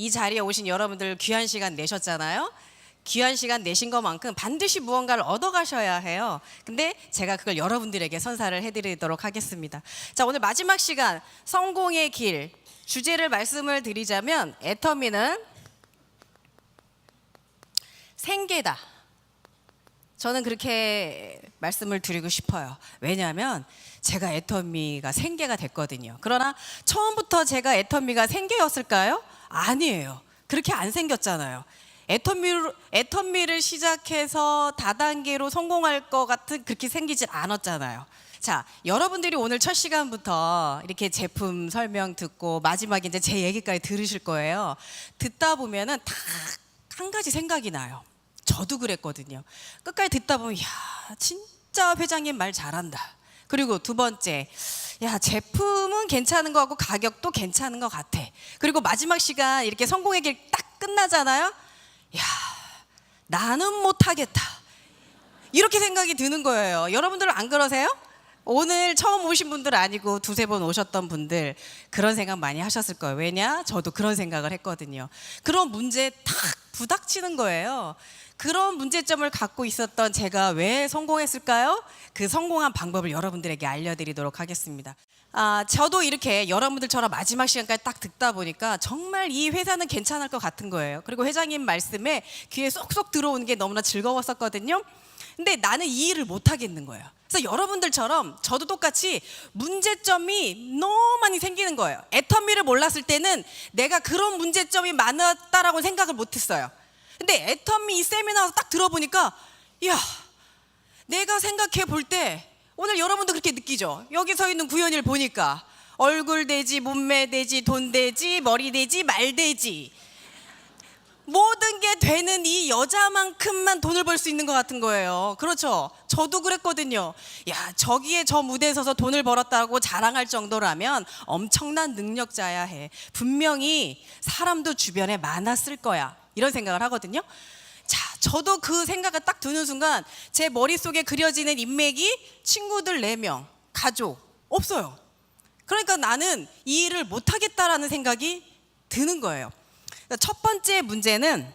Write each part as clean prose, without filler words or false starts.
이 자리에 오신 여러분들 귀한 시간 내셨잖아요. 귀한 시간 내신 것만큼 반드시 무언가를 얻어가셔야 해요. 근데 제가 그걸 여러분들에게 선사를 해드리도록 하겠습니다. 자, 오늘 마지막 시간 성공의 길 주제를 말씀을 드리자면 애터미는 생계다. 저는 그렇게 말씀을 드리고 싶어요. 왜냐하면 제가 애터미가 생계가 됐거든요. 그러나 처음부터 제가 애터미가 생계였을까요? 아니에요. 그렇게 안 생겼잖아요. 애터미를 시작해서 다단계로 성공할 것 같은 그렇게 생기질 않았잖아요. 자, 여러분들이 오늘 첫 시간부터 이렇게 제품 설명 듣고 마지막에 이제 제 얘기까지 들으실 거예요. 듣다 보면은 다 한 가지 생각이 나요. 저도 그랬거든요. 끝까지 듣다 보면 야, 진짜 회장님 말 잘한다. 그리고 두 번째, 야, 제품은 괜찮은 것 같고 가격도 괜찮은 것 같아. 그리고 마지막 시간 이렇게 성공의 길 딱 끝나잖아요. 야, 나는 못하겠다. 이렇게 생각이 드는 거예요. 여러분들은 안 그러세요? 오늘 처음 오신 분들 아니고 두세 번 오셨던 분들 그런 생각 많이 하셨을 거예요. 왜냐? 저도 그런 생각을 했거든요. 그런 문제에 탁 부닥치는 거예요. 그런 문제점을 갖고 있었던 제가 왜 성공했을까요? 그 성공한 방법을 여러분들에게 알려드리도록 하겠습니다. 저도 이렇게 여러분들처럼 마지막 시간까지 딱 듣다 보니까 정말 이 회사는 괜찮을 것 같은 거예요. 그리고 회장님 말씀에 귀에 쏙쏙 들어오는 게 너무나 즐거웠었거든요. 근데 나는 이 일을 못 하겠는 거예요. 그래서 여러분들처럼 저도 똑같이 문제점이 너무 많이 생기는 거예요. 애터미를 몰랐을 때는 내가 그런 문제점이 많았다라고 생각을 못했어요. 근데 애터미 이 세미나 딱 들어보니까 야, 내가 생각해 볼 때 오늘 여러분도 그렇게 느끼죠? 여기 서 있는 구현이를 보니까 얼굴 되지, 몸매 되지, 돈 되지, 머리 되지, 말 되지, 모든 게 되는 이 여자만큼만 돈을 벌 수 있는 것 같은 거예요. 그렇죠? 저도 그랬거든요. 야, 저기에 저 무대에 서서 돈을 벌었다고 자랑할 정도라면 엄청난 능력자야 해. 분명히 사람도 주변에 많았을 거야. 이런 생각을 하거든요. 자, 저도 그 생각을 딱 드는 순간 제 머릿속에 그려지는 인맥이 친구들 4명, 가족 없어요. 그러니까 나는 이 일을 못하겠다라는 생각이 드는 거예요. 첫 번째 문제는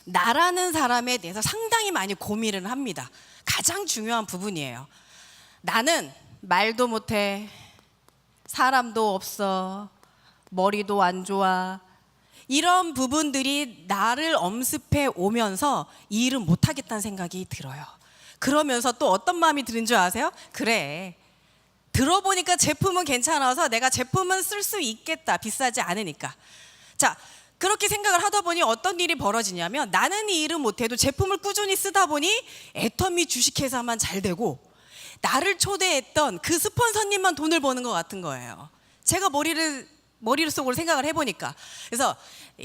나라는 사람에 대해서 상당히 많이 고민을 합니다. 가장 중요한 부분이에요. 나는 말도 못해, 사람도 없어, 머리도 안 좋아. 이런 부분들이 나를 엄습해 오면서 이 일은 못하겠다는 생각이 들어요. 그러면서 또 어떤 마음이 드는 줄 아세요? 그래, 들어보니까 제품은 괜찮아서 내가 제품은 쓸 수 있겠다. 비싸지 않으니까. 자, 그렇게 생각을 하다 보니 어떤 일이 벌어지냐면 나는 이 일은 못해도 제품을 꾸준히 쓰다 보니 애터미 주식회사만 잘 되고 나를 초대했던 그 스폰서님만 돈을 버는 것 같은 거예요. 제가 머릿속으로 생각을 해보니까. 그래서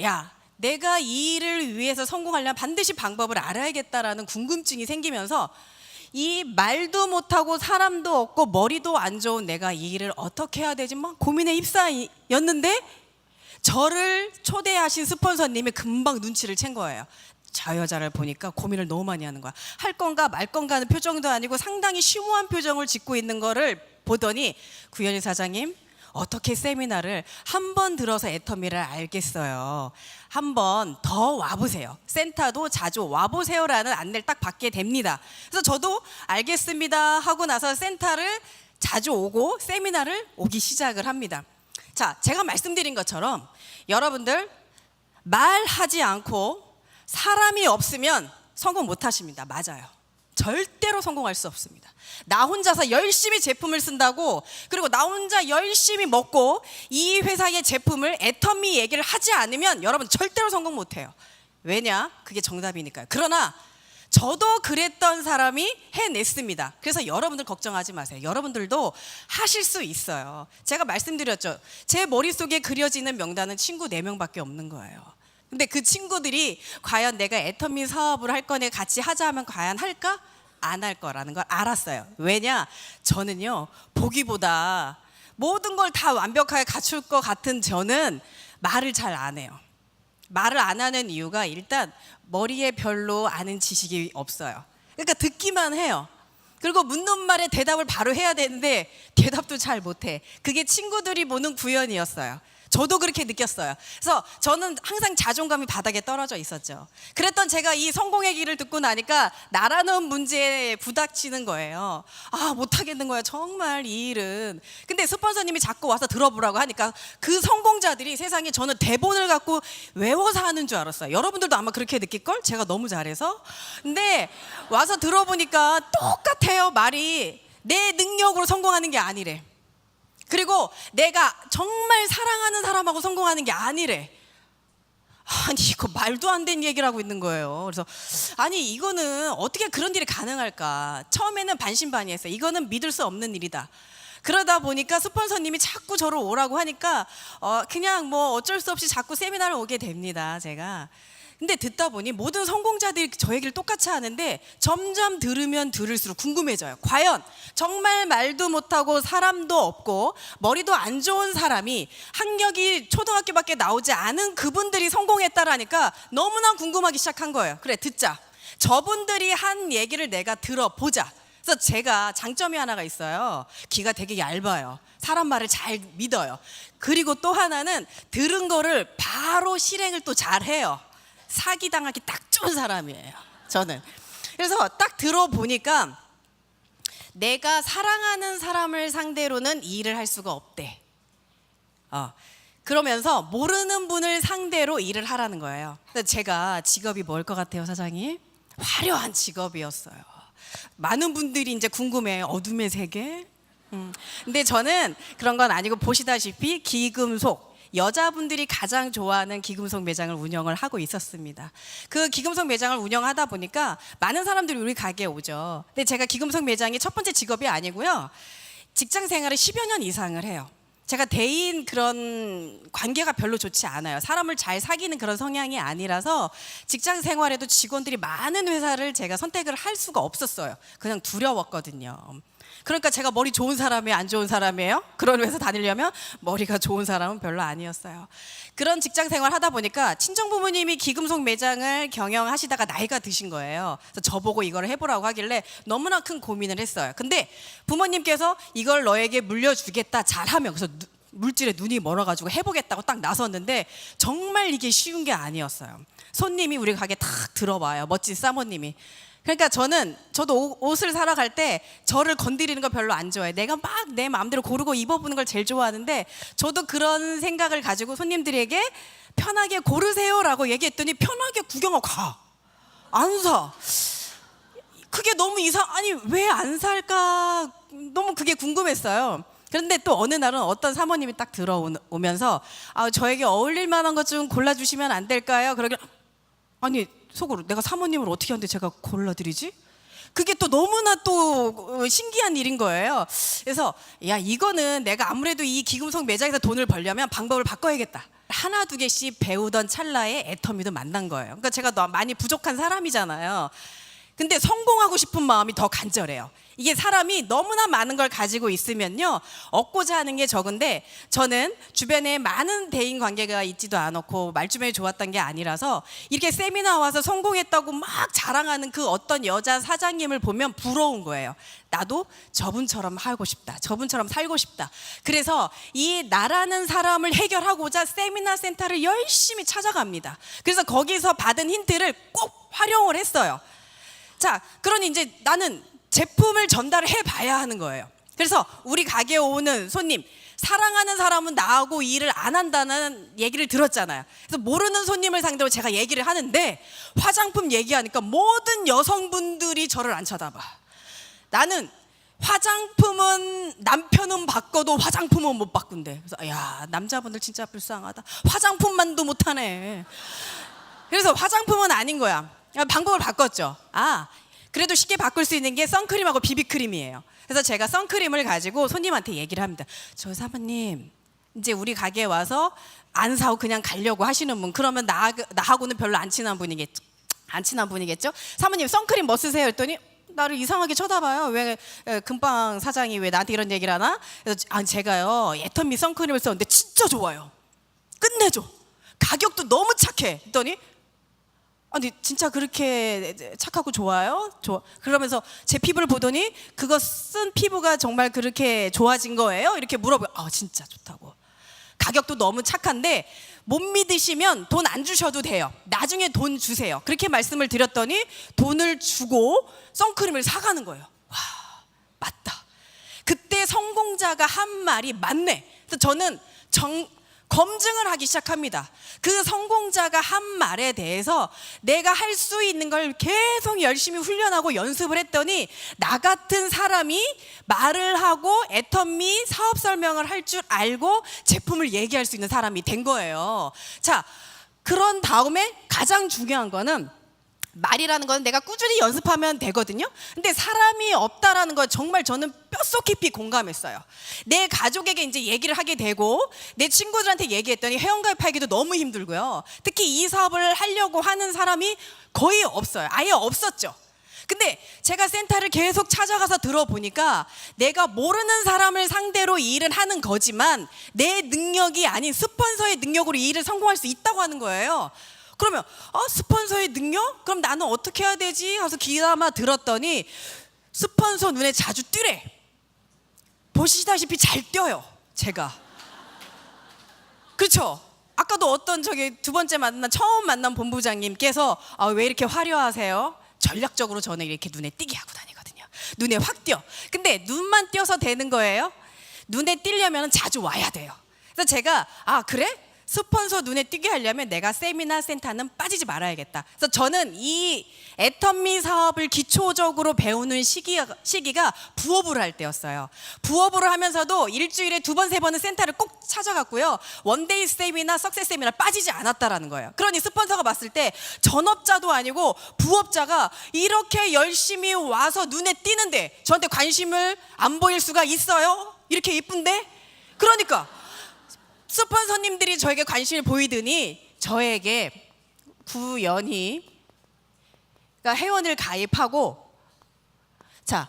야, 내가 이 일을 위해서 성공하려면 반드시 방법을 알아야겠다라는 궁금증이 생기면서 이 말도 못하고 사람도 없고 머리도 안 좋은 내가 이 일을 어떻게 해야 되지 막 고민에 휩싸였는데 저를 초대하신 스폰서님이 금방 눈치를 챈 거예요. 저 여자를 보니까 고민을 너무 많이 하는 거야. 할 건가 말 건가 하는 표정도 아니고 상당히 심오한 표정을 짓고 있는 거를 보더니 구현희 사장님, 어떻게 세미나를 한 번 들어서 애터미를 알겠어요. 한 번 더 와보세요. 센터도 자주 와보세요라는 안내를 딱 받게 됩니다. 그래서 저도 알겠습니다 하고 나서 센터를 자주 오고 세미나를 오기 시작을 합니다. 자, 제가 말씀드린 것처럼 여러분들 말하지 않고 사람이 없으면 성공 못 하십니다. 맞아요. 절대로 성공할 수 없습니다. 나 혼자서 열심히 제품을 쓴다고, 그리고 나 혼자 열심히 먹고 이 회사의 제품을 애터미 얘기를 하지 않으면 여러분 절대로 성공 못 해요. 왜냐? 그게 정답이니까요. 그러나 저도 그랬던 사람이 해냈습니다. 그래서 여러분들 걱정하지 마세요. 여러분들도 하실 수 있어요. 제가 말씀드렸죠. 제 머릿속에 그려지는 명단은 친구 4명밖에 없는 거예요. 근데 그 친구들이 과연 내가 애터미 사업을 할 거네 같이 하자 하면 과연 할까? 안 할 거라는 걸 알았어요. 왜냐? 저는요, 보기보다 모든 걸 다 완벽하게 갖출 것 같은 저는 말을 잘 안 해요. 말을 안 하는 이유가 일단 머리에 별로 아는 지식이 없어요. 그러니까 듣기만 해요. 그리고 묻는 말에 대답을 바로 해야 되는데 대답도 잘 못해. 그게 친구들이 보는 구현이었어요. 저도 그렇게 느꼈어요. 그래서 저는 항상 자존감이 바닥에 떨어져 있었죠. 그랬던 제가 이 성공의 길을 듣고 나니까 나라는 문제에 부닥치는 거예요. 아, 못하겠는 거야 정말 이 일은. 근데 스폰서님이 자꾸 와서 들어보라고 하니까 그 성공자들이 세상에 저는 대본을 갖고 외워서 하는 줄 알았어요. 여러분들도 아마 그렇게 느낄걸? 제가 너무 잘해서. 근데 와서 들어보니까 똑같아요. 말이 내 능력으로 성공하는 게 아니래. 그리고 내가 정말 사랑하는 사람하고 성공하는 게 아니래. 아니 이거 말도 안 되는 얘기를 하고 있는 거예요. 그래서 아니 이거는 어떻게 그런 일이 가능할까. 처음에는 반신반의했어요. 이거는 믿을 수 없는 일이다. 그러다 보니까 스폰서님이 자꾸 저를 오라고 하니까 그냥 뭐 어쩔 수 없이 자꾸 세미나를 오게 됩니다. 제가. 근데 듣다 보니 모든 성공자들이 저 얘기를 똑같이 하는데 점점 들으면 들을수록 궁금해져요. 과연 정말 말도 못하고 사람도 없고 머리도 안 좋은 사람이 학력이 초등학교밖에 나오지 않은 그분들이 성공했다라니까 너무나 궁금하기 시작한 거예요. 그래 듣자. 저분들이 한 얘기를 내가 들어보자. 그래서 제가 장점이 하나가 있어요. 귀가 되게 얇아요. 사람 말을 잘 믿어요. 그리고 또 하나는 들은 거를 바로 실행을 또 잘해요. 사기당하기 딱 좋은 사람이에요 저는. 그래서 딱 들어보니까 내가 사랑하는 사람을 상대로는 이 일을 할 수가 없대. 그러면서 모르는 분을 상대로 일을 하라는 거예요. 제가 직업이 뭘 것 같아요 사장님? 화려한 직업이었어요. 많은 분들이 이제 궁금해요. 어둠의 세계? 근데 저는 그런 건 아니고 보시다시피 기금속, 여자분들이 가장 좋아하는 기금속 매장을 운영을 하고 있었습니다. 그 기금속 매장을 운영하다 보니까 많은 사람들이 우리 가게에 오죠. 근데 제가 기금속 매장이 첫 번째 직업이 아니고요. 직장 생활을 10여 년 이상을 해요. 제가 대인 그런 관계가 별로 좋지 않아요. 사람을 잘 사귀는 그런 성향이 아니라서 직장 생활에도 직원들이 많은 회사를 제가 선택을 할 수가 없었어요. 그냥 두려웠거든요. 그러니까 제가 머리 좋은 사람이에요, 안 좋은 사람이에요? 그런 회사 다니려면 머리가 좋은 사람은 별로 아니었어요. 그런 직장 생활 하다 보니까 친정부모님이 기금속 매장을 경영하시다가 나이가 드신 거예요. 그래서 저보고 이걸 해보라고 하길래 너무나 큰 고민을 했어요. 근데 부모님께서 이걸 너에게 물려주겠다 잘하면, 그래서 물질에 눈이 멀어가지고 해보겠다고 딱 나섰는데 정말 이게 쉬운 게 아니었어요. 손님이 우리 가게 탁 들어와요. 멋진 사모님이. 그러니까 저도 옷을 사러 갈 때 저를 건드리는 거 별로 안 좋아해요. 내가 막 내 마음대로 고르고 입어보는 걸 제일 좋아하는데 저도 그런 생각을 가지고 손님들에게 편하게 고르세요라고 얘기했더니 편하게 구경하고 가. 안 사. 그게 너무 아니 왜 안 살까 너무 그게 궁금했어요. 그런데 또 어느 날은 어떤 사모님이 딱 들어오면서 저에게 어울릴 만한 것 좀 골라주시면 안 될까요? 그러길 아니 속으로 내가 사모님을 어떻게 하는데 제가 골라드리지? 그게 또 너무나 또 신기한 일인 거예요. 그래서 야 이거는 내가 아무래도 이 기금속 매장에서 돈을 벌려면 방법을 바꿔야겠다. 하나 두 개씩 배우던 찰나에 애터미도 만난 거예요. 그러니까 제가 많이 부족한 사람이잖아요. 근데 성공하고 싶은 마음이 더 간절해요. 이게 사람이 너무나 많은 걸 가지고 있으면요 얻고자 하는 게 적은데 저는 주변에 많은 대인 관계가 있지도 않았고 말주변이 좋았던 게 아니라서 이렇게 세미나 와서 성공했다고 막 자랑하는 그 어떤 여자 사장님을 보면 부러운 거예요. 나도 저분처럼 하고 싶다. 저분처럼 살고 싶다. 그래서 이 나라는 사람을 해결하고자 세미나 센터를 열심히 찾아갑니다. 그래서 거기서 받은 힌트를 꼭 활용을 했어요. 자, 그러니 이제 나는 제품을 전달을 해봐야 하는 거예요. 그래서 우리 가게에 오는 손님, 사랑하는 사람은 나하고 일을 안 한다는 얘기를 들었잖아요. 그래서 모르는 손님을 상대로 제가 얘기를 하는데 화장품 얘기하니까 모든 여성분들이 저를 안 쳐다봐. 나는 화장품은 남편은 바꿔도 화장품은 못 바꾼대. 그래서 야 남자분들 진짜 불쌍하다. 화장품만도 못하네. 그래서 화장품은 아닌 거야. 방법을 바꿨죠. 그래도 쉽게 바꿀 수 있는 게 선크림하고 비비크림이에요. 그래서 제가 선크림을 가지고 손님한테 얘기를 합니다. 저 사모님 이제 우리 가게에 와서 안 사고 그냥 가려고 하시는 분, 그러면 나하고는 별로 안 친한 분이겠죠. 사모님 선크림 뭐 쓰세요? 했더니 나를 이상하게 쳐다봐요. 왜 금방 사장이 왜 나한테 이런 얘기를 하나? 그래서 제가요 애터미 선크림을 썼는데 진짜 좋아요. 끝내줘. 가격도 너무 착해. 했더니 아니 진짜 그렇게 착하고 좋아요? 그러면서 제 피부를 보더니 그거 쓴 피부가 정말 그렇게 좋아진 거예요? 이렇게 물어봐요. 진짜 좋다고. 가격도 너무 착한데 못 믿으시면 돈 안 주셔도 돼요. 나중에 돈 주세요. 그렇게 말씀을 드렸더니 돈을 주고 선크림을 사가는 거예요. 와, 맞다. 그때 성공자가 한 말이 맞네. 그래서 저는 검증을 하기 시작합니다. 그 성공자가 한 말에 대해서 내가 할 수 있는 걸 계속 열심히 훈련하고 연습을 했더니 나 같은 사람이 말을 하고 애터미 사업 설명을 할 줄 알고 제품을 얘기할 수 있는 사람이 된 거예요. 자, 그런 다음에 가장 중요한 거는 말이라는 건 내가 꾸준히 연습하면 되거든요. 근데 사람이 없다라는 거 정말 저는 뼛속 깊이 공감했어요. 내 가족에게 이제 얘기를 하게 되고 내 친구들한테 얘기했더니 회원가입하기도 너무 힘들고요. 특히 이 사업을 하려고 하는 사람이 거의 없어요. 아예 없었죠. 근데 제가 센터를 계속 찾아가서 들어보니까 내가 모르는 사람을 상대로 이 일을 하는 거지만 내 능력이 아닌 스폰서의 능력으로 이 일을 성공할 수 있다고 하는 거예요. 그러면 스폰서의 능력? 그럼 나는 어떻게 해야 되지? 하면서 귀담아 들었더니 스폰서 눈에 자주 띄래. 보시다시피 잘 띄어요, 제가. 그렇죠? 아까도 어떤 두 번째 처음 만난 본부장님께서 왜 이렇게 화려하세요? 전략적으로 저는 이렇게 눈에 띄게 하고 다니거든요. 눈에 확 띄어. 근데 눈만 띄어서 되는 거예요? 눈에 띄려면 자주 와야 돼요. 그래서 제가 그래? 스폰서 눈에 띄게 하려면 내가 세미나 센터는 빠지지 말아야겠다. 그래서 저는 이 애터미 사업을 기초적으로 배우는 시기가 부업을 할 때였어요. 부업을 하면서도 일주일에 2번, 3번은 센터를 꼭 찾아갔고요. 원데이 세미나, 석세스 세미나 빠지지 않았다라는 거예요. 그러니 스폰서가 봤을 때 전업자도 아니고 부업자가 이렇게 열심히 와서 눈에 띄는데 저한테 관심을 안 보일 수가 있어요? 이렇게 이쁜데? 그러니까 스폰서님들이 저에게 관심을 보이더니 저에게 구연히 회원을 가입하고, 자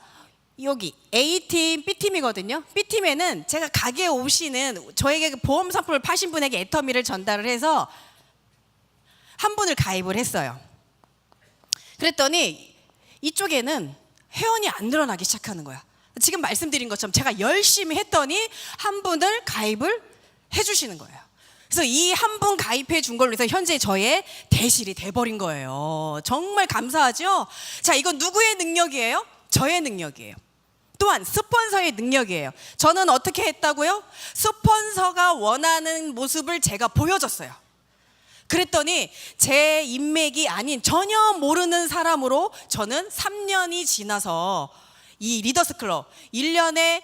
여기 A팀, B팀이거든요. B팀에는 제가 가게에 오시는 저에게 보험 상품을 파신 분에게 애터미를 전달을 해서 한 분을 가입을 했어요. 그랬더니 이쪽에는 회원이 안 늘어나기 시작하는 거야. 지금 말씀드린 것처럼 제가 열심히 했더니 한 분을 가입을 해주시는 거예요. 그래서 이 한 분 가입해 준 걸로 해서 현재 저의 대실이 돼버린 거예요. 정말 감사하죠? 자, 이건 누구의 능력이에요? 저의 능력이에요. 또한 스폰서의 능력이에요. 저는 어떻게 했다고요? 스폰서가 원하는 모습을 제가 보여줬어요. 그랬더니 제 인맥이 아닌 전혀 모르는 사람으로 저는 3년이 지나서 이 리더스 클럽 1년에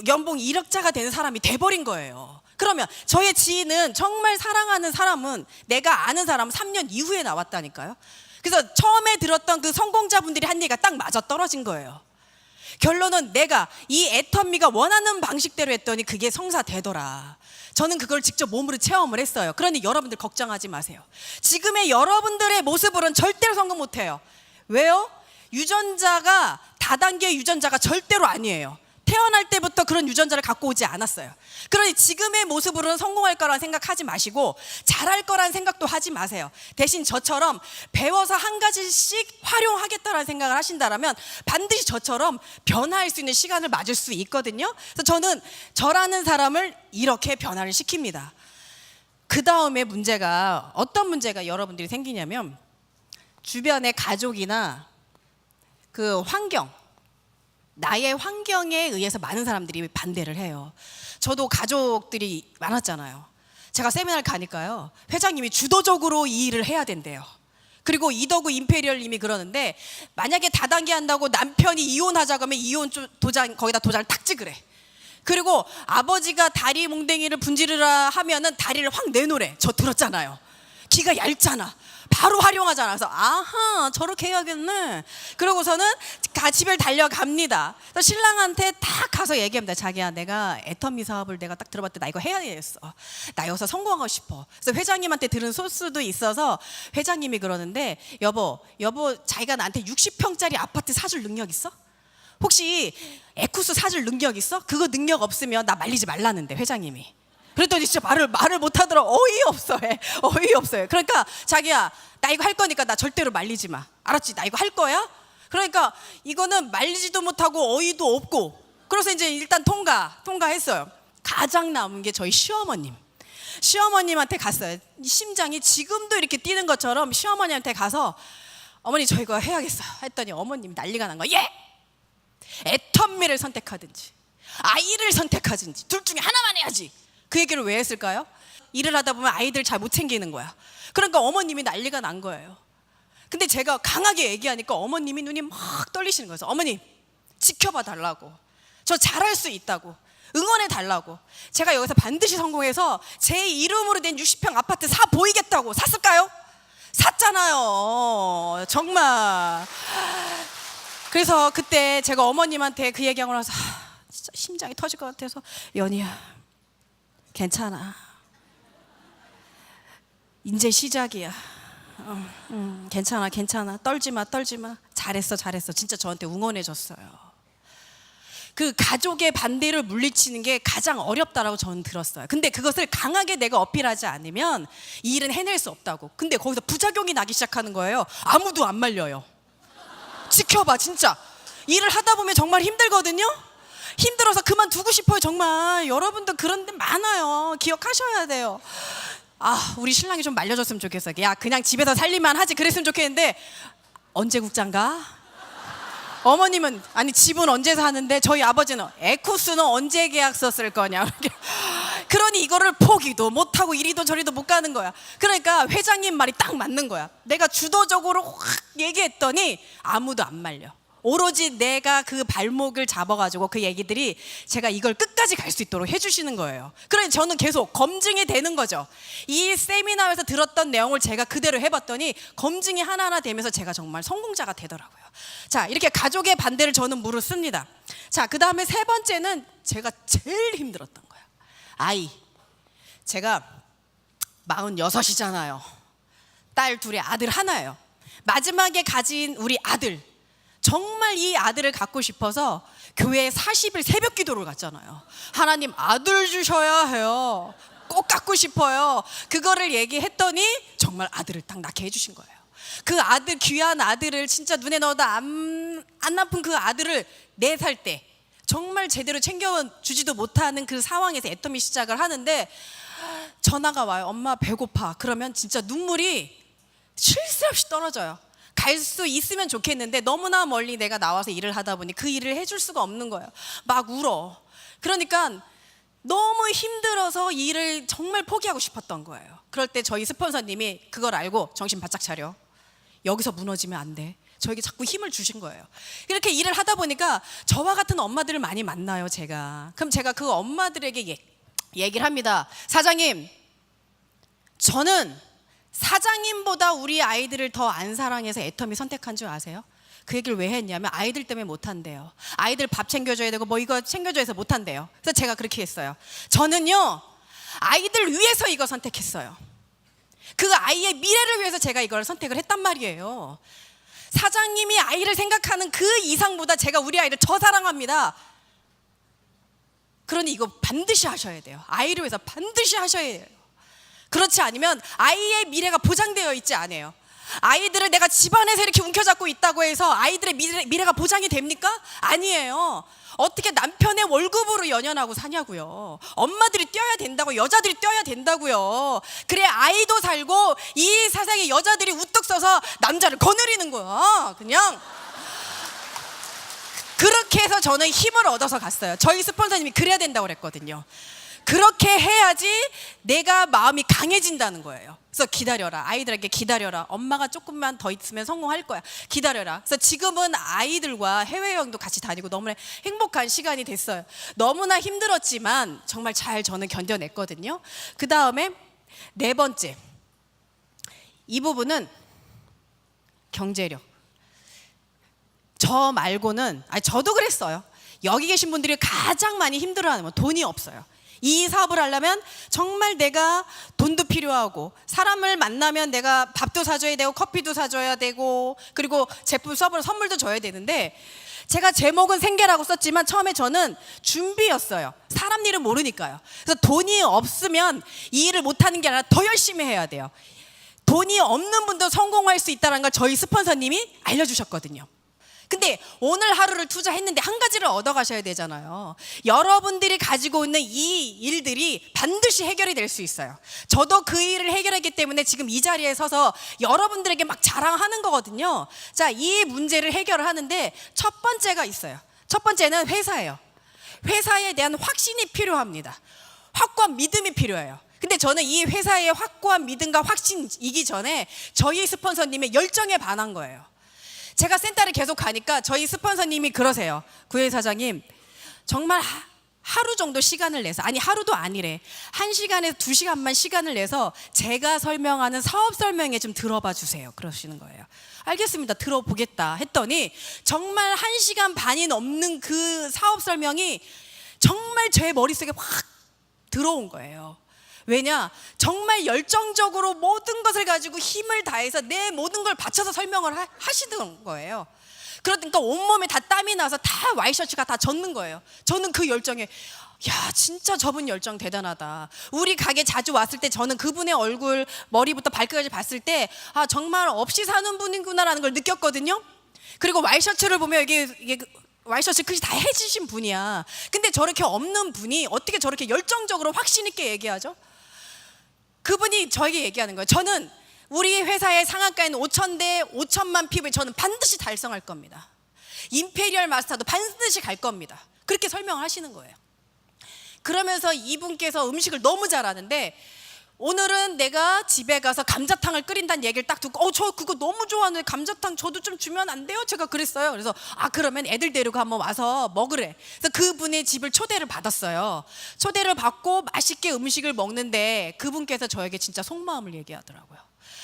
연봉 1억자가 되는 사람이 돼버린 거예요. 그러면 저의 지인은 정말 사랑하는 사람은 내가 아는 사람은 3년 이후에 나왔다니까요. 그래서 처음에 들었던 그 성공자분들이 한 얘기가 딱 맞아 떨어진 거예요. 결론은 내가 이 애터미가 원하는 방식대로 했더니 그게 성사되더라. 저는 그걸 직접 몸으로 체험을 했어요. 그러니 여러분들 걱정하지 마세요. 지금의 여러분들의 모습으로는 절대로 성공 못해요. 왜요? 유전자가 다단계 유전자가 절대로 아니에요. 태어날 때부터 그런 유전자를 갖고 오지 않았어요. 그러니 지금의 모습으로는 성공할 거라는 생각하지 마시고 잘할 거라는 생각도 하지 마세요. 대신 저처럼 배워서 한 가지씩 활용하겠다라는 생각을 하신다면 반드시 저처럼 변화할 수 있는 시간을 맞을 수 있거든요. 그래서 저는 저라는 사람을 이렇게 변화를 시킵니다. 그 다음에 문제가 어떤 문제가 여러분들이 생기냐면 주변의 가족이나 그 환경, 나의 환경에 의해서 많은 사람들이 반대를 해요. 저도 가족들이 많았잖아요. 제가 세미나를 가니까요, 회장님이 주도적으로 이 일을 해야 된대요. 그리고 이더구 임페리얼님이 그러는데 만약에 다단계 한다고 남편이 이혼하자고 하면 이혼 도장, 거기다 도장을 탁 찍으래. 그리고 아버지가 다리 몽댕이를 분지르라 하면은 다리를 확 내놓으래. 저 들었잖아요. 기가 얇잖아. 바로 활용하잖아. 그래서 아하, 저렇게 해야겠네. 그러고서는 집을 달려갑니다. 그래서 신랑한테 딱 가서 얘기합니다. 자기야, 내가 애터미 사업을 내가 딱 들어봤더니 나 이거 해야 되겠어. 나 여기서 성공하고 싶어. 그래서 회장님한테 들은 소스도 있어서 회장님이 그러는데 여보 자기가 나한테 60평짜리 아파트 사줄 능력 있어? 혹시 에쿠스 사줄 능력 있어? 그거 능력 없으면 나 말리지 말라는데 회장님이. 그랬더니 진짜 말을 못하더라. 어이없어요. 그러니까 자기야, 나 이거 할 거니까 나 절대로 말리지 마. 알았지? 나 이거 할 거야? 그러니까 이거는 말리지도 못하고 어이도 없고, 그래서 이제 일단 통과했어요. 가장 남은 게 저희 시어머님. 시어머님한테 갔어요. 심장이 지금도 이렇게 뛰는 것처럼 시어머니한테 가서 어머니 저 이거 해야겠어요 했더니 어머님이 난리가 난 거예요. 예! 애턴미를 선택하든지 아이를 선택하든지 둘 중에 하나만 해야지. 그 얘기를 왜 했을까요? 일을 하다 보면 아이들 잘 못 챙기는 거야. 그러니까 어머님이 난리가 난 거예요. 근데 제가 강하게 얘기하니까 어머님이 눈이 막 떨리시는 거예요. 어머님 지켜봐 달라고, 저 잘할 수 있다고, 응원해 달라고. 제가 여기서 반드시 성공해서 제 이름으로 된 60평 아파트 사 보이겠다고. 샀을까요? 샀잖아요. 정말. 그래서 그때 제가 어머님한테 그 얘기하고 나서 진짜 심장이 터질 것 같아서 연희야 괜찮아, 이제 시작이야. 괜찮아 떨지 마 잘했어 진짜 저한테 응원해 줬어요. 그 가족의 반대를 물리치는 게 가장 어렵다라고 저는 들었어요. 근데 그것을 강하게 내가 어필하지 않으면 이 일은 해낼 수 없다고. 근데 거기서 부작용이 나기 시작하는 거예요. 아무도 안 말려요. 지켜봐. 진짜 일을 하다 보면 정말 힘들거든요. 힘들어서 그만두고 싶어요. 정말 여러분도 그런 데 많아요. 기억하셔야 돼요. 우리 신랑이 좀 말려줬으면 좋겠어요. 야 그냥 집에서 살림만 하지 그랬으면 좋겠는데 언제 국장가? 어머님은 아니 집은 언제 사는데, 저희 아버지는 에쿠스는 언제 계약서 쓸 거냐. 그러니 이거를 포기도 못하고 이리도 저리도 못 가는 거야. 그러니까 회장님 말이 딱 맞는 거야. 내가 주도적으로 확 얘기했더니 아무도 안 말려. 오로지 내가 그 발목을 잡아가지고 그 얘기들이 제가 이걸 끝까지 갈 수 있도록 해주시는 거예요. 그러니 저는 계속 검증이 되는 거죠. 이 세미나에서 들었던 내용을 제가 그대로 해봤더니 검증이 하나하나 되면서 제가 정말 성공자가 되더라고요. 자, 이렇게 가족의 반대를 저는 무릅씁니다. 자, 그 다음에 세 번째는 제가 제일 힘들었던 거예요. 아이. 제가 46이잖아요. 딸 둘에 아들 하나예요. 마지막에 가진 우리 아들, 정말 이 아들을 갖고 싶어서 교회에 40일 새벽 기도를 갔잖아요. 하나님 아들 주셔야 해요. 꼭 갖고 싶어요. 그거를 얘기했더니 정말 아들을 딱 낳게 해주신 거예요. 그 아들, 귀한 아들을 진짜 눈에 넣어도 안 아픈 그 아들을 4살 때 정말 제대로 챙겨주지도 못하는 그 상황에서 애터미 시작을 하는데 전화가 와요. 엄마 배고파. 그러면 진짜 눈물이 쉴 새 없이 떨어져요. 갈 수 있으면 좋겠는데 너무나 멀리 내가 나와서 일을 하다 보니 그 일을 해줄 수가 없는 거예요. 막 울어. 그러니까 너무 힘들어서 일을 정말 포기하고 싶었던 거예요. 그럴 때 저희 스폰서님이 그걸 알고 정신 바짝 차려. 여기서 무너지면 안 돼. 저에게 자꾸 힘을 주신 거예요. 이렇게 일을 하다 보니까 저와 같은 엄마들을 많이 만나요, 제가. 그럼 제가 그 엄마들에게 얘기를 합니다. 사장님, 저는 사장님보다 우리 아이들을 더 안 사랑해서 애터미 선택한 줄 아세요? 그 얘기를 왜 했냐면 아이들 때문에 못한대요. 아이들 밥 챙겨줘야 되고 뭐 이거 챙겨줘야 해서 못한대요. 그래서 제가 그렇게 했어요. 저는요 아이들 위해서 이거 선택했어요. 그 아이의 미래를 위해서 제가 이걸 선택을 했단 말이에요. 사장님이 아이를 생각하는 그 이상보다 제가 우리 아이를 더 사랑합니다. 그러니 이거 반드시 하셔야 돼요. 아이를 위해서 반드시 하셔야 돼요. 그렇지 않으면 아이의 미래가 보장되어 있지 않아요. 아이들을 내가 집안에서 이렇게 움켜잡고 있다고 해서 아이들의 미래가 보장이 됩니까? 아니에요. 어떻게 남편의 월급으로 연연하고 사냐고요. 엄마들이 뛰어야 된다고, 여자들이 뛰어야 된다고요. 그래 아이도 살고 이 세상에 여자들이 우뚝 서서 남자를 거느리는 거야. 그냥 그렇게 해서 저는 힘을 얻어서 갔어요. 저희 스폰서님이 그래야 된다고 그랬거든요. 그렇게 해야지 내가 마음이 강해진다는 거예요. 그래서 기다려라. 아이들에게 기다려라. 엄마가 조금만 더 있으면 성공할 거야. 기다려라. 그래서 지금은 아이들과 해외여행도 같이 다니고 너무나 행복한 시간이 됐어요. 너무나 힘들었지만 정말 잘 저는 견뎌냈거든요. 그 다음에 4번째. 이 부분은 경제력. 저 말고는, 저도 그랬어요. 여기 계신 분들이 가장 많이 힘들어하는 건 돈이 없어요. 이 사업을 하려면 정말 내가 돈도 필요하고 사람을 만나면 내가 밥도 사줘야 되고 커피도 사줘야 되고 그리고 제품 서버로 선물도 줘야 되는데 제가 제목은 생계라고 썼지만 처음에 저는 준비였어요. 사람 일은 모르니까요. 그래서 돈이 없으면 이 일을 못하는 게 아니라 더 열심히 해야 돼요. 돈이 없는 분도 성공할 수 있다는 걸 저희 스폰서님이 알려주셨거든요. 근데 오늘 하루를 투자했는데 한 가지를 얻어가셔야 되잖아요. 여러분들이 가지고 있는 이 일들이 반드시 해결이 될 수 있어요. 저도 그 일을 해결했기 때문에 지금 이 자리에 서서 여러분들에게 막 자랑하는 거거든요. 자, 이 문제를 해결을 하는데 첫 번째가 있어요. 첫 번째는 회사예요. 회사에 대한 확신이 필요합니다. 확고한 믿음이 필요해요. 근데 저는 이 회사의 확고한 믿음과 확신이기 전에 저희 스폰서님의 열정에 반한 거예요. 제가 센터를 계속 가니까 저희 스폰서님이 그러세요. 구혜 사장님, 정말 하루 정도 시간을 내서, 아니 하루도 아니래, 1시간에서 2시간만 시간을 내서 제가 설명하는 사업 설명회 좀 들어봐 주세요. 그러시는 거예요. 알겠습니다, 들어보겠다 했더니 정말 1시간 반이 넘는 그 사업 설명이 정말 제 머릿속에 확 들어온 거예요. 왜냐? 정말 열정적으로 모든 것을 가지고 힘을 다해서 내 모든 걸 바쳐서 설명을 하시는 거예요. 그러니까 온몸에 다 땀이 나서 다 와이셔츠가 다 젖는 거예요. 저는 그 열정에, 야, 진짜 저분 열정 대단하다. 우리 가게 자주 왔을 때 저는 그분의 얼굴, 머리부터 발끝까지 봤을 때, 아, 정말 없이 사는 분이구나라는 걸 느꼈거든요. 그리고 와이셔츠를 보면 이게 와이셔츠 끝이 다 해지신 분이야. 근데 저렇게 없는 분이 어떻게 저렇게 열정적으로 확신 있게 얘기하죠? 그분이 저에게 얘기하는 거예요. 저는 우리 회사의 상한가에는 5,000대 5천만 피부에 저는 반드시 달성할 겁니다. 임페리얼 마스터도 반드시 갈 겁니다. 그렇게 설명을 하시는 거예요. 그러면서 이분께서 음식을 너무 잘하는데, 오늘은 내가 집에 가서 감자탕을 끓인다는 얘기를 딱 듣고, 저 그거 너무 좋아하는데 감자탕 저도 좀 주면 안 돼요? 제가 그랬어요. 그래서 그러면 애들 데리고 한번 와서 먹으래. 그래서 그분의 집을 초대를 받았어요. 초대를 받고 맛있게 음식을 먹는데 그분께서 저에게 진짜 속마음을 얘기하더라고요.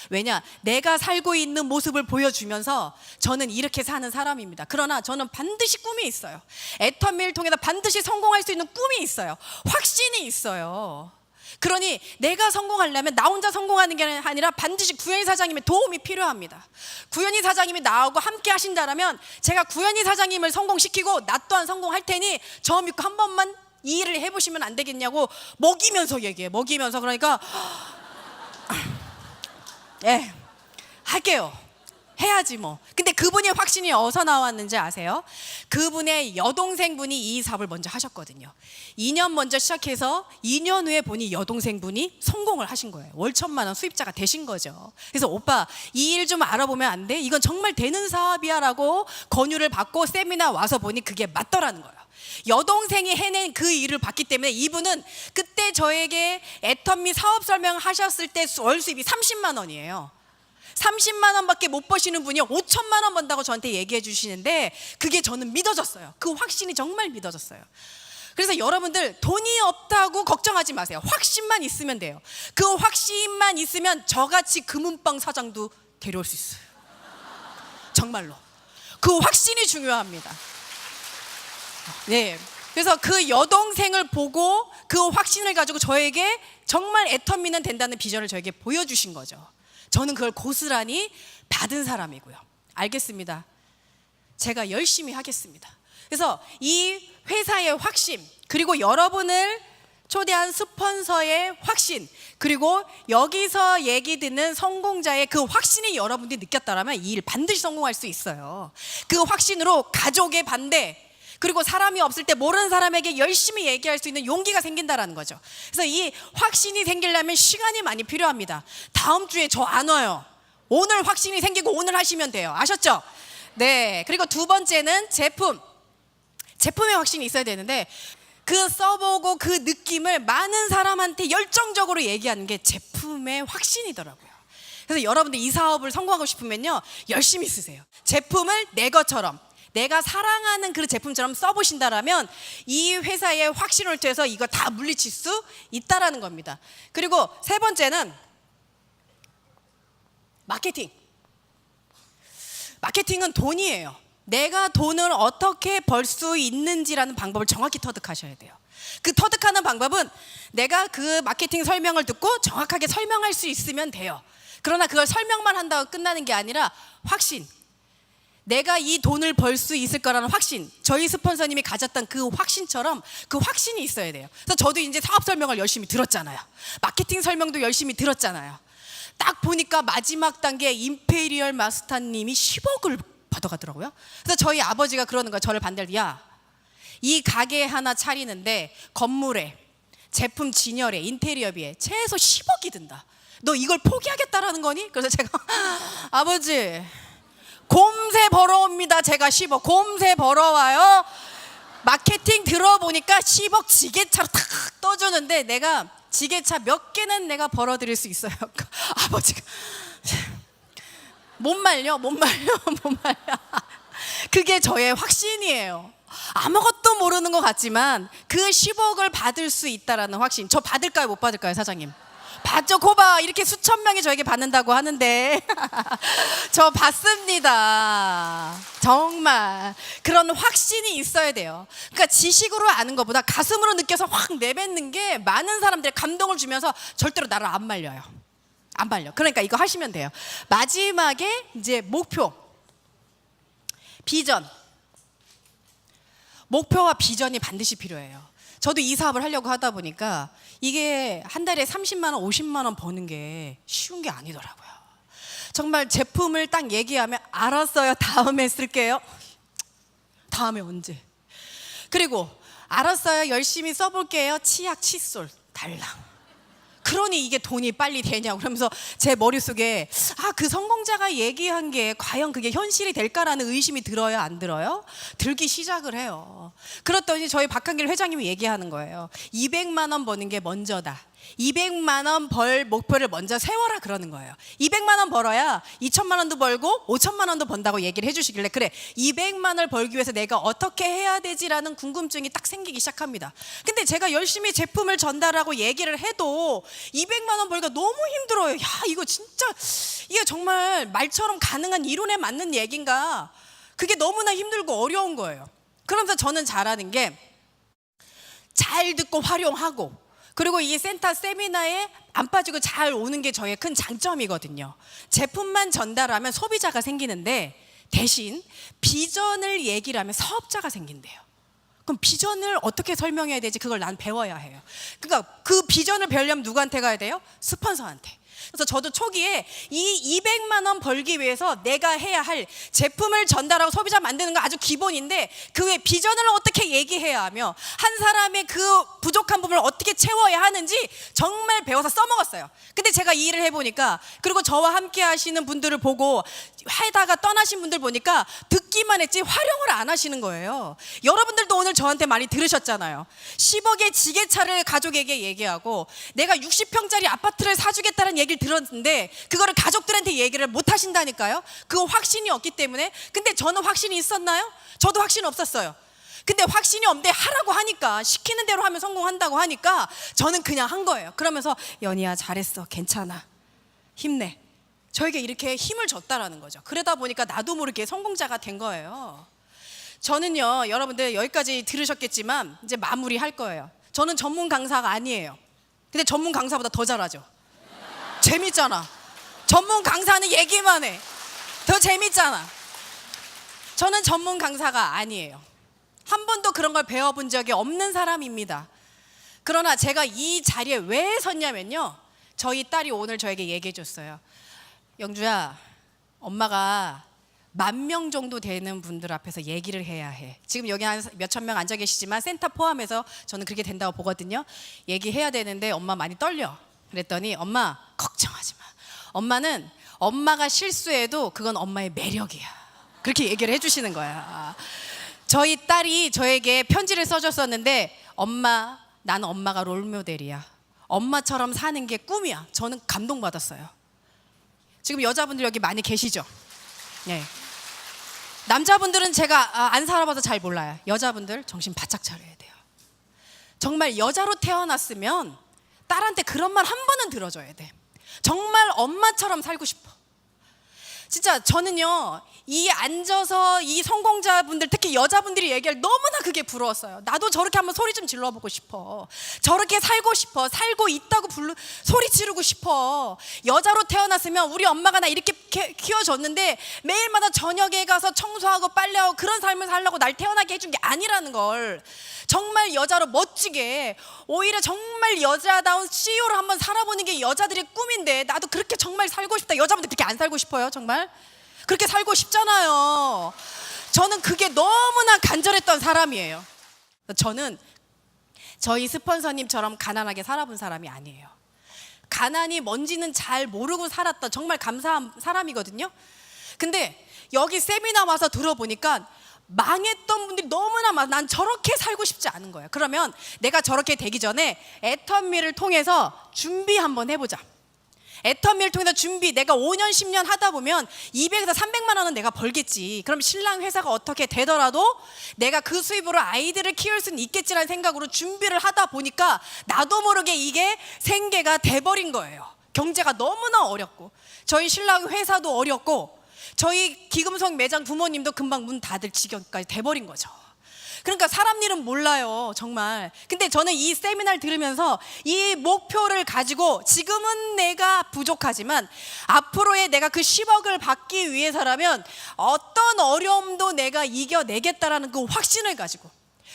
왜냐? 내가 살고 있는 모습을 보여주면서 저는 이렇게 사는 사람입니다. 그러나 저는 반드시 꿈이 있어요. 애터미를 통해서 반드시 성공할 수 있는 꿈이 있어요. 확신이 있어요. 그러니 내가 성공하려면 나 혼자 성공하는 게 아니라 반드시 구현희 사장님의 도움이 필요합니다. 구현희 사장님이 나하고 함께 하신다면 제가 구현희 사장님을 성공시키고 나 또한 성공할 테니 저 믿고 한 번만 이 일을 해보시면 안 되겠냐고 먹이면서 얘기해. 먹이면서. 그러니까 할게요. 해야지 뭐. 근데 그분의 확신이 어디서 나왔는지 아세요? 그분의 여동생분이 이 사업을 먼저 하셨거든요. 2년 먼저 시작해서 2년 후에 보니 여동생분이 성공을 하신 거예요. 월 1,000만 원 수입자가 되신 거죠. 그래서 오빠, 이 일 좀 알아보면 안 돼? 이건 정말 되는 사업이야 라고 권유를 받고 세미나 와서 보니 그게 맞더라는 거예요. 여동생이 해낸 그 일을 봤기 때문에 이분은 그때 저에게 애터미 사업 설명하셨을 때 월 수입이 30만 원이에요. 30만 원밖에 못 버시는 분이 5천만 원 번다고 저한테 얘기해 주시는데 그게 저는 믿어졌어요. 그 확신이 정말 믿어졌어요. 그래서 여러분들 돈이 없다고 걱정하지 마세요. 확신만 있으면 돼요. 그 확신만 있으면 저같이 금은방 사장도 데려올 수 있어요. 정말로 그 확신이 중요합니다. 네. 그래서 그 여동생을 보고 그 확신을 가지고 저에게 정말 애터미는 된다는 비전을 저에게 보여주신 거죠. 저는 그걸 고스란히 받은 사람이고요. 알겠습니다. 제가 열심히 하겠습니다. 그래서 이 회사의 확신, 그리고 여러분을 초대한 스폰서의 확신, 그리고 여기서 얘기 듣는 성공자의 그 확신이 여러분들이 느꼈다면 이 일 반드시 성공할 수 있어요. 그 확신으로 가족의 반대, 그리고 사람이 없을 때 모르는 사람에게 열심히 얘기할 수 있는 용기가 생긴다라는 거죠. 그래서 이 확신이 생기려면 시간이 많이 필요합니다. 다음 주에 저 안 와요. 오늘 확신이 생기고 오늘 하시면 돼요. 아셨죠? 네. 그리고 두 번째는 제품의 확신이 있어야 되는데, 그 써보고 그 느낌을 많은 사람한테 열정적으로 얘기하는 게 제품의 확신이더라고요. 그래서 여러분들 이 사업을 성공하고 싶으면요, 열심히 쓰세요. 제품을 내 것처럼, 내가 사랑하는 그 제품처럼 써보신다라면 이 회사의 확신을 통해서 이거 다 물리칠 수 있다라는 겁니다. 그리고 세 번째는 마케팅. 마케팅은 돈이에요. 내가 돈을 어떻게 벌 수 있는지라는 방법을 정확히 터득하셔야 돼요. 그 터득하는 방법은 내가 그 마케팅 설명을 듣고 정확하게 설명할 수 있으면 돼요. 그러나 그걸 설명만 한다고 끝나는 게 아니라 확신, 내가 이 돈을 벌 수 있을 거라는 확신, 저희 스폰서님이 가졌던 그 확신처럼 그 확신이 있어야 돼요. 그래서 저도 이제 사업 설명을 열심히 들었잖아요. 마케팅 설명도 열심히 들었잖아요. 딱 보니까 마지막 단계 임페리얼 마스터님이 10억을 받아가더라고요. 그래서 저희 아버지가 그러는 거야. 저를 반대로, 야, 이 가게 하나 차리는데 건물에 제품 진열에 인테리어비에 최소 10억이 든다. 너 이걸 포기하겠다라는 거니? 그래서 제가 아버지 곰새 벌어옵니다. 제가 10억 곰새 벌어와요. 마케팅 들어보니까 10억 지게차로 탁 떠주는데 내가 지게차 몇 개는 내가 벌어드릴 수 있어요. 아버지가 못 말려. 그게 저의 확신이에요. 아무것도 모르는 것 같지만 그 10억을 받을 수 있다라는 확신. 저 받을까요, 못 받을까요, 사장님? 받죠. 고봐, 이렇게 수천 명이 저에게 받는다고 하는데 저 받습니다. 정말 그런 확신이 있어야 돼요. 그러니까 지식으로 아는 것보다 가슴으로 느껴서 확 내뱉는 게 많은 사람들의 감동을 주면서 절대로 나를 안 말려요. 안 말려. 그러니까 이거 하시면 돼요. 마지막에 이제 목표, 비전. 목표와 비전이 반드시 필요해요. 저도 이 사업을 하려고 하다 보니까 이게 한 달에 30만 원, 50만 원 버는 게 쉬운 게 아니더라고요. 정말 제품을 딱 얘기하면 알았어요. 다음에 쓸게요. 다음에 언제? 그리고 알았어요. 열심히 써볼게요. 치약, 칫솔 달랑. 그러니 이게 돈이 빨리 되냐고 그러면서 제 머릿속에 그 성공자가 얘기한 게 과연 그게 현실이 될까라는 의심이 들어요, 안 들어요? 들기 시작을 해요. 그랬더니 저희 박한길 회장님이 얘기하는 거예요. 200만 원 버는 게 먼저다. 200만 원 벌 목표를 먼저 세워라 그러는 거예요. 200만 원 벌어야 2천만 원도 벌고 5천만 원도 번다고 얘기를 해주시길래 그래 200만 원을 벌기 위해서 내가 어떻게 해야 되지라는 궁금증이 딱 생기기 시작합니다. 근데 제가 열심히 제품을 전달하고 얘기를 해도 200만 원 벌기가 너무 힘들어요. 야, 이거 진짜 이게 정말 말처럼 가능한 이론에 맞는 얘기인가? 그게 너무나 힘들고 어려운 거예요. 그러면서 저는 잘하는 게 잘 듣고 활용하고 그리고 이 센터 세미나에 안 빠지고 잘 오는 게 저의 큰 장점이거든요. 제품만 전달하면 소비자가 생기는데 대신 비전을 얘기를 하면 사업자가 생긴대요. 그럼 비전을 어떻게 설명해야 되지? 그걸 난 배워야 해요. 그러니까 그 비전을 배우려면 누구한테 가야 돼요? 스폰서한테. 그래서 저도 초기에 이 200만 원 벌기 위해서 내가 해야 할 제품을 전달하고 소비자 만드는 거 아주 기본인데 그 외에 비전을 어떻게 얘기해야 하며 한 사람의 그 부족한 부분을 어떻게 채워야 하는지 정말 배워서 써먹었어요. 근데 제가 이 일을 해보니까 그리고 저와 함께 하시는 분들을 보고 하다가 떠나신 분들 보니까 듣기만 했지 활용을 안 하시는 거예요. 여러분들도 오늘 저한테 많이 들으셨잖아요. 10억의 지게차를 가족에게 얘기하고 내가 60평짜리 아파트를 사주겠다는 얘기를 들었는데 그거를 가족들한테 얘기를 못 하신다니까요. 그 확신이 없기 때문에. 근데 저는 확신이 있었나요? 저도 확신 없었어요. 근데 확신이 없는데 하라고 하니까 시키는 대로 하면 성공한다고 하니까 저는 그냥 한 거예요. 그러면서 연희야 잘했어, 괜찮아, 힘내. 저에게 이렇게 힘을 줬다라는 거죠. 그러다 보니까 나도 모르게 성공자가 된 거예요. 저는요, 여러분들 여기까지 들으셨겠지만 이제 마무리할 거예요. 저는 전문 강사가 아니에요. 근데 전문 강사보다 더 잘하죠. 재밌잖아. 전문 강사는 얘기만 해. 더 재밌잖아. 저는 전문 강사가 아니에요. 한 번도 그런 걸 배워본 적이 없는 사람입니다. 그러나 제가 이 자리에 왜 섰냐면요, 저희 딸이 오늘 저에게 얘기해 줬어요. 영주야, 엄마가 10,000명 정도 되는 분들 앞에서 얘기를 해야 해. 지금 여기 한 몇천 명 앉아 계시지만 센터 포함해서 저는 그렇게 된다고 보거든요. 얘기해야 되는데 엄마 많이 떨려. 그랬더니 엄마 걱정하지 마. 엄마는 엄마가 실수해도 그건 엄마의 매력이야. 그렇게 얘기를 해주시는 거야. 저희 딸이 저에게 편지를 써줬었는데 엄마, 나는 엄마가 롤모델이야. 엄마처럼 사는 게 꿈이야. 저는 감동받았어요. 지금 여자분들 여기 많이 계시죠? 네. 남자분들은 제가 안 살아봐서 잘 몰라요. 여자분들 정신 바짝 차려야 돼요. 정말 여자로 태어났으면 딸한테 그런 말 한 번은 들어줘야 돼. 정말 엄마처럼 살고 싶어. 진짜 저는요, 이 앉아서 이 성공자분들, 특히 여자분들이 얘기할 너무나 그게 부러웠어요. 나도 저렇게 한번 소리 좀 질러보고 싶어. 저렇게 살고 싶어. 살고 있다고 소리 지르고 싶어. 여자로 태어났으면 우리 엄마가 나 이렇게 키워줬는데 매일마다 저녁에 가서 청소하고 빨래하고 그런 삶을 살려고 날 태어나게 해준 게 아니라는 걸. 정말 여자로 멋지게, 오히려 정말 여자다운 CEO로 한번 살아보는 게 여자들의 꿈인데 나도 그렇게 정말 살고 싶다. 여자분들 그렇게 안 살고 싶어요, 정말? 그렇게 살고 싶잖아요. 저는 그게 너무나 간절했던 사람이에요. 저는 저희 스폰서님처럼 가난하게 살아본 사람이 아니에요. 가난이 뭔지는 잘 모르고 살았던 정말 감사한 사람이거든요. 근데 여기 세미나 와서 들어보니까 망했던 분들이 너무나 많아. 난 저렇게 살고 싶지 않은 거예요. 그러면 내가 저렇게 되기 전에 애터미를 통해서 준비 한번 해보자. 애터미를 통해서 준비, 내가 5년 10년 하다 보면 200에서 300만 원은 내가 벌겠지. 그럼 신랑 회사가 어떻게 되더라도 내가 그 수입으로 아이들을 키울 수는 있겠지라는 생각으로 준비를 하다 보니까 나도 모르게 이게 생계가 돼버린 거예요. 경제가 너무나 어렵고, 저희 신랑 회사도 어렵고, 저희 기금속 매장 부모님도 금방 문 닫을 지경까지 돼버린 거죠. 그러니까 사람 일은 몰라요, 정말. 근데 저는 이 세미나를 들으면서 이 목표를 가지고 지금은 내가 부족하지만 앞으로의 내가 그 10억을 받기 위해서라면 어떤 어려움도 내가 이겨내겠다라는 그 확신을 가지고,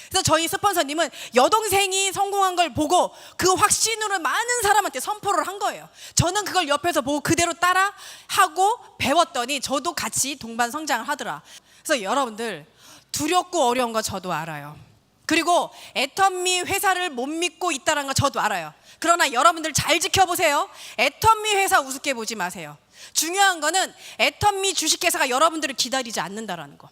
그래서 저희 스폰서님은 여동생이 성공한 걸 보고 그 확신으로 많은 사람한테 선포를 한 거예요. 저는 그걸 옆에서 보고 그대로 따라 하고 배웠더니 저도 같이 동반 성장을 하더라. 그래서 여러분들, 두렵고 어려운 거 저도 알아요. 그리고 애터미 회사를 못 믿고 있다는 거 저도 알아요. 그러나 여러분들 잘 지켜보세요. 애터미 회사 우습게 보지 마세요. 중요한 거는 애터미 주식회사가 여러분들을 기다리지 않는다라는 거.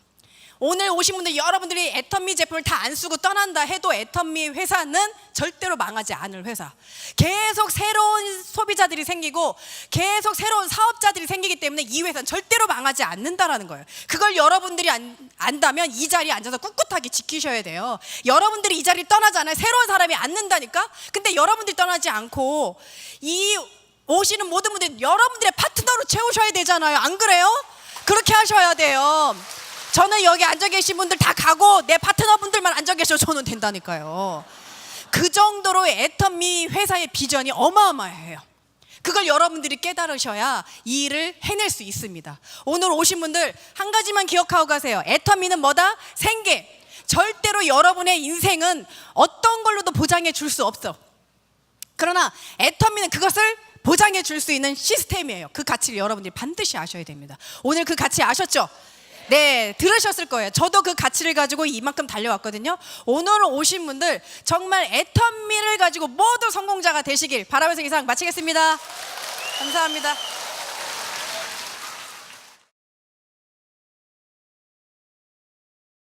오늘 오신 분들 여러분들이 애터미 제품을 다 안 쓰고 떠난다 해도 애터미 회사는 절대로 망하지 않을 회사. 계속 새로운 소비자들이 생기고 계속 새로운 사업자들이 생기기 때문에 이 회사는 절대로 망하지 않는다라는 거예요. 그걸 여러분들이 안다면 이 자리에 앉아서 꿋꿋하게 지키셔야 돼요. 여러분들이 이 자리를 떠나잖아요. 새로운 사람이 앉는다니까. 근데 여러분들이 떠나지 않고 이 오시는 모든 분들 여러분들의 파트너로 채우셔야 되잖아요. 안 그래요? 그렇게 하셔야 돼요. 저는 여기 앉아 계신 분들 다 가고 내 파트너분들만 앉아 계셔도 저는 된다니까요. 그 정도로 애터미 회사의 비전이 어마어마해요. 그걸 여러분들이 깨달으셔야 이 일을 해낼 수 있습니다. 오늘 오신 분들 한 가지만 기억하고 가세요. 애터미는 뭐다? 생계. 절대로 여러분의 인생은 어떤 걸로도 보장해 줄 수 없어. 그러나 애터미는 그것을 보장해 줄 수 있는 시스템이에요. 그 가치를 여러분들이 반드시 아셔야 됩니다. 오늘 그 가치 아셨죠? 네, 들으셨을 거예요. 저도 그 가치를 가지고 이만큼 달려왔거든요. 오늘 오신 분들 정말 애터미를 가지고 모두 성공자가 되시길 바라면서 이상 마치겠습니다. 감사합니다.